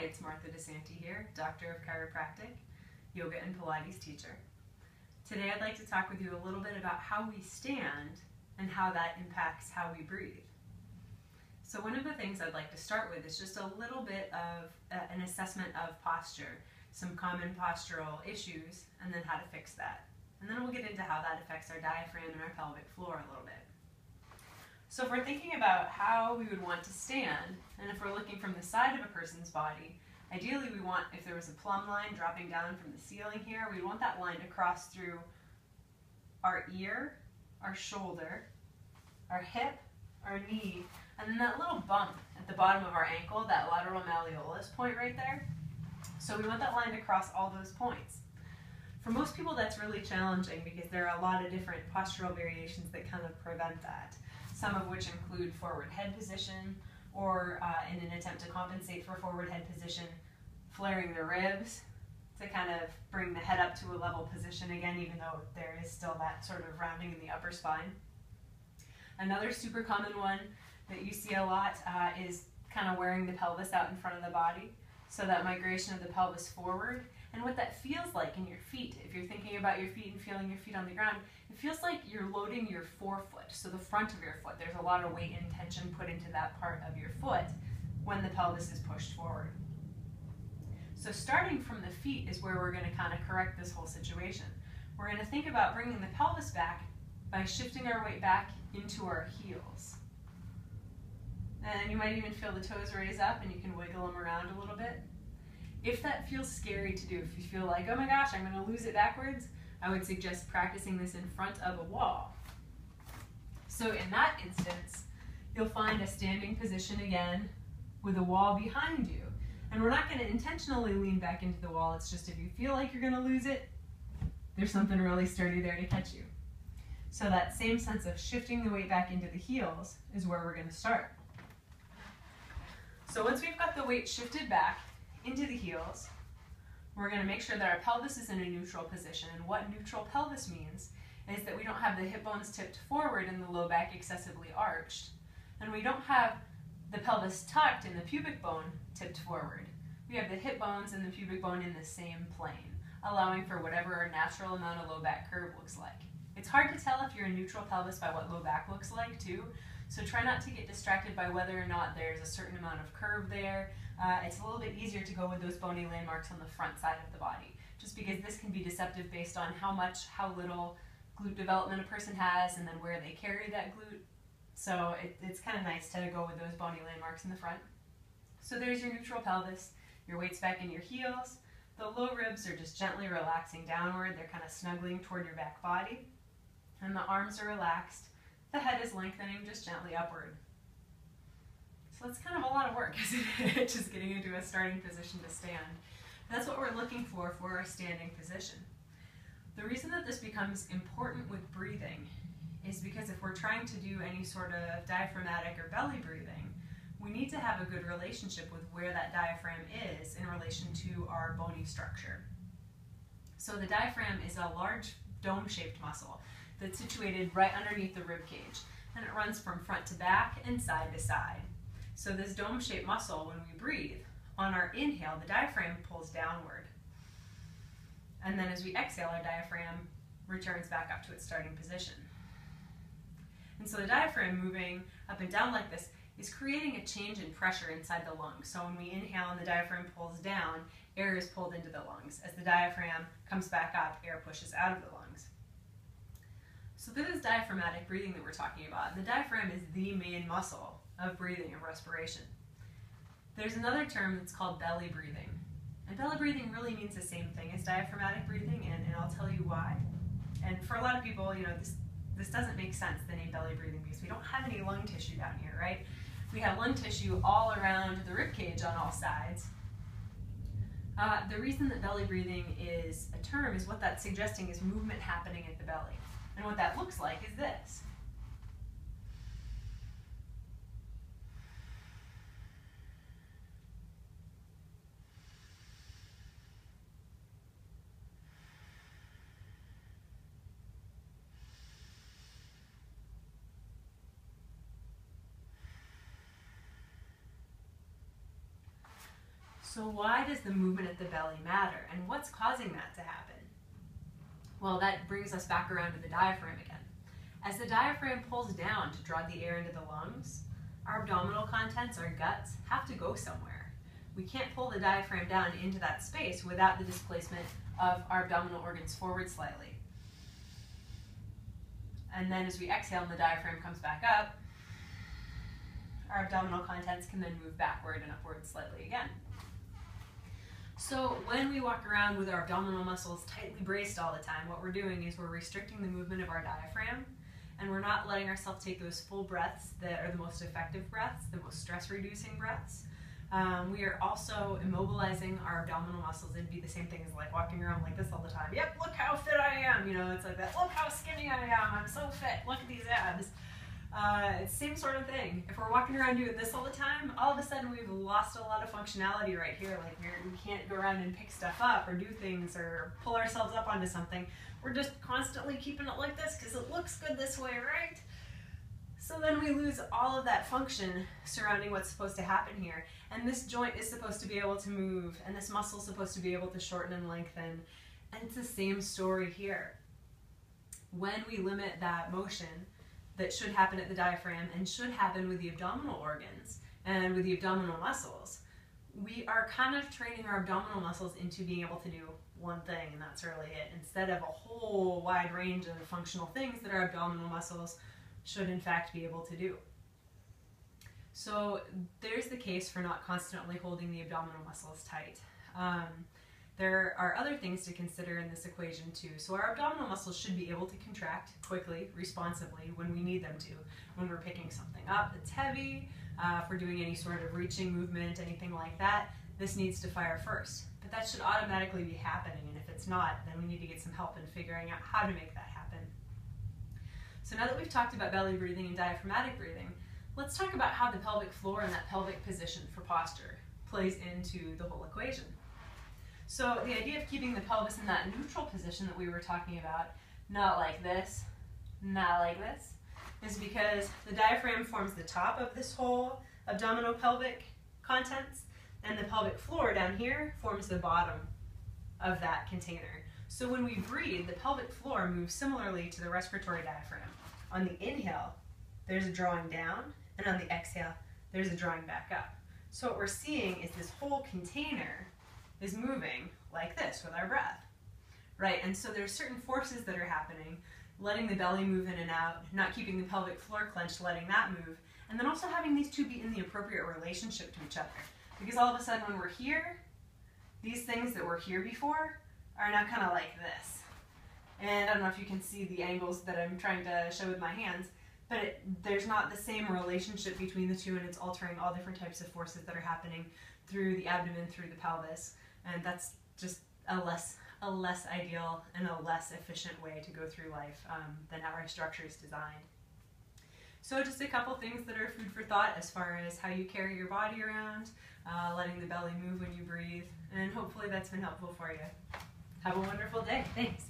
Hi, it's Martha DeSanti here, Doctor of Chiropractic, Yoga and Pilates teacher. Today I'd like to talk with you a little bit about how we stand and how that impacts how we breathe. So one of the things I'd like to start with is just a little bit of an assessment of posture, some common postural issues, and then how to fix that. And then we'll get into how that affects our diaphragm and our pelvic floor a little bit. So if we're thinking about how we would want to stand, and if we're looking from the side of a person's body, ideally we want, if there was a plumb line dropping down from the ceiling here, we want that line to cross through our ear, our shoulder, our hip, our knee, and then that little bump at the bottom of our ankle, that lateral malleolus point right there. So we want that line to cross all those points. For most people that's really challenging because there are a lot of different postural variations that kind of prevent that. Some of which include forward head position, or in an attempt to compensate for forward head position, flaring the ribs to kind of bring the head up to a level position again, even though there is still that sort of rounding in the upper spine. Another super common one that you see a lot is kind of wearing the pelvis out in front of the body, so that migration of the pelvis forward. And what that feels like in your feet, if you're thinking about your feet and feeling your feet on the ground, it feels like you're loading your forefoot, so the front of your foot. There's a lot of weight and tension put into that part of your foot when the pelvis is pushed forward. So starting from the feet is where we're going to kind of correct this whole situation. We're going to think about bringing the pelvis back by shifting our weight back into our heels. And you might even feel the toes raise up and you can wiggle them around a little bit. If that feels scary to do, if you feel like, oh my gosh, I'm going to lose it backwards, I would suggest practicing this in front of a wall. So in that instance, you'll find a standing position again with a wall behind you. And we're not going to intentionally lean back into the wall. It's just if you feel like you're going to lose it, there's something really sturdy there to catch you. So that same sense of shifting the weight back into the heels is where we're going to start. So once we've got the weight shifted back into the heels, we're going to make sure that our pelvis is in a neutral position. And what neutral pelvis means is that we don't have the hip bones tipped forward and the low back excessively arched. And we don't have the pelvis tucked and the pubic bone tipped forward. We have the hip bones and the pubic bone in the same plane, allowing for whatever our natural amount of low back curve looks like. It's hard to tell if you're a neutral pelvis by what low back looks like too. So try not to get distracted by whether or not there's a certain amount of curve there. It's a little bit easier to go with those bony landmarks on the front side of the body, just because this can be deceptive based on how little glute development a person has and then where they carry that glute. So it's kind of nice to go with those bony landmarks in the front. So there's your neutral pelvis, your weight's back in your heels. The low ribs are just gently relaxing downward. They're kind of snuggling toward your back body. And the arms are relaxed. The head is lengthening just gently upward. So it's kind of a lot of work, isn't it? Just getting into a starting position to stand. That's what we're looking for our standing position. The reason that this becomes important with breathing is because if we're trying to do any sort of diaphragmatic or belly breathing, we need to have a good relationship with where that diaphragm is in relation to our bony structure. So the diaphragm is a large dome-shaped muscle that's situated right underneath the rib cage, and it runs from front to back and side to side. So this dome-shaped muscle, when we breathe, on our inhale, the diaphragm pulls downward. And then as we exhale, our diaphragm returns back up to its starting position. And so the diaphragm moving up and down like this is creating a change in pressure inside the lungs. So when we inhale and the diaphragm pulls down, air is pulled into the lungs. As the diaphragm comes back up, air pushes out of the lungs. So this is diaphragmatic breathing that we're talking about. And the diaphragm is the main muscle of breathing and respiration. There's another term that's called belly breathing. And belly breathing really means the same thing as diaphragmatic breathing, and I'll tell you why. And for a lot of people, this doesn't make sense, the name belly breathing, because we don't have any lung tissue down here, right? We have lung tissue all around the rib cage on all sides. The reason that belly breathing is a term is what that's suggesting is movement happening at the belly. And what that looks like is this. So why does the movement at the belly matter, and what's causing that to happen? Well, that brings us back around to the diaphragm again. As the diaphragm pulls down to draw the air into the lungs, our abdominal contents, our guts, have to go somewhere. We can't pull the diaphragm down into that space without the displacement of our abdominal organs forward slightly. And then as we exhale and the diaphragm comes back up, our abdominal contents can then move backward and upward slightly again. So when we walk around with our abdominal muscles tightly braced all the time, what we're doing is we're restricting the movement of our diaphragm, and we're not letting ourselves take those full breaths that are the most effective breaths, the most stress-reducing breaths. We are also immobilizing our abdominal muscles. It'd be the same thing as like walking around like this all the time. Yep, look how fit I am. You know, it's like that. Look how skinny I am. I'm so fit. Look at these abs. It's the same sort of thing. If we're walking around doing this all the time, all of a sudden we've lost a lot of functionality right here. Like we can't go around and pick stuff up or do things or pull ourselves up onto something. We're just constantly keeping it like this because it looks good this way, right? So then we lose all of that function surrounding what's supposed to happen here. And this joint is supposed to be able to move, and this muscle is supposed to be able to shorten and lengthen. And it's the same story here. When we limit that motion that should happen at the diaphragm and should happen with the abdominal organs and with the abdominal muscles, we are kind of training our abdominal muscles into being able to do one thing, and that's really it, instead of a whole wide range of functional things that our abdominal muscles should in fact be able to do. So there's the case for not constantly holding the abdominal muscles tight. There are other things to consider in this equation too. So our abdominal muscles should be able to contract quickly, responsibly, when we need them to. When we're picking something up that's heavy, if we're doing any sort of reaching movement, anything like that, this needs to fire first. But that should automatically be happening, and if it's not, then we need to get some help in figuring out how to make that happen. So now that we've talked about belly breathing and diaphragmatic breathing, let's talk about how the pelvic floor and that pelvic position for posture plays into the whole equation. So the idea of keeping the pelvis in that neutral position that we were talking about, not like this, not like this, is because the diaphragm forms the top of this whole abdominal pelvic contents, and the pelvic floor down here forms the bottom of that container. So when we breathe, the pelvic floor moves similarly to the respiratory diaphragm. On the inhale, there's a drawing down, and on the exhale, there's a drawing back up. So what we're seeing is this whole container is moving like this with our breath, right? And so there's certain forces that are happening, letting the belly move in and out, not keeping the pelvic floor clenched, letting that move, and then also having these two be in the appropriate relationship to each other. Because all of a sudden when we're here, these things that were here before are now kind of like this. And I don't know if you can see the angles that I'm trying to show with my hands, but there's not the same relationship between the two, and it's altering all different types of forces that are happening through the abdomen, through the pelvis. And that's just a less ideal and a less efficient way to go through life than how our structure is designed. So just a couple things that are food for thought as far as how you carry your body around, letting the belly move when you breathe, and hopefully that's been helpful for you. Have a wonderful day. Thanks.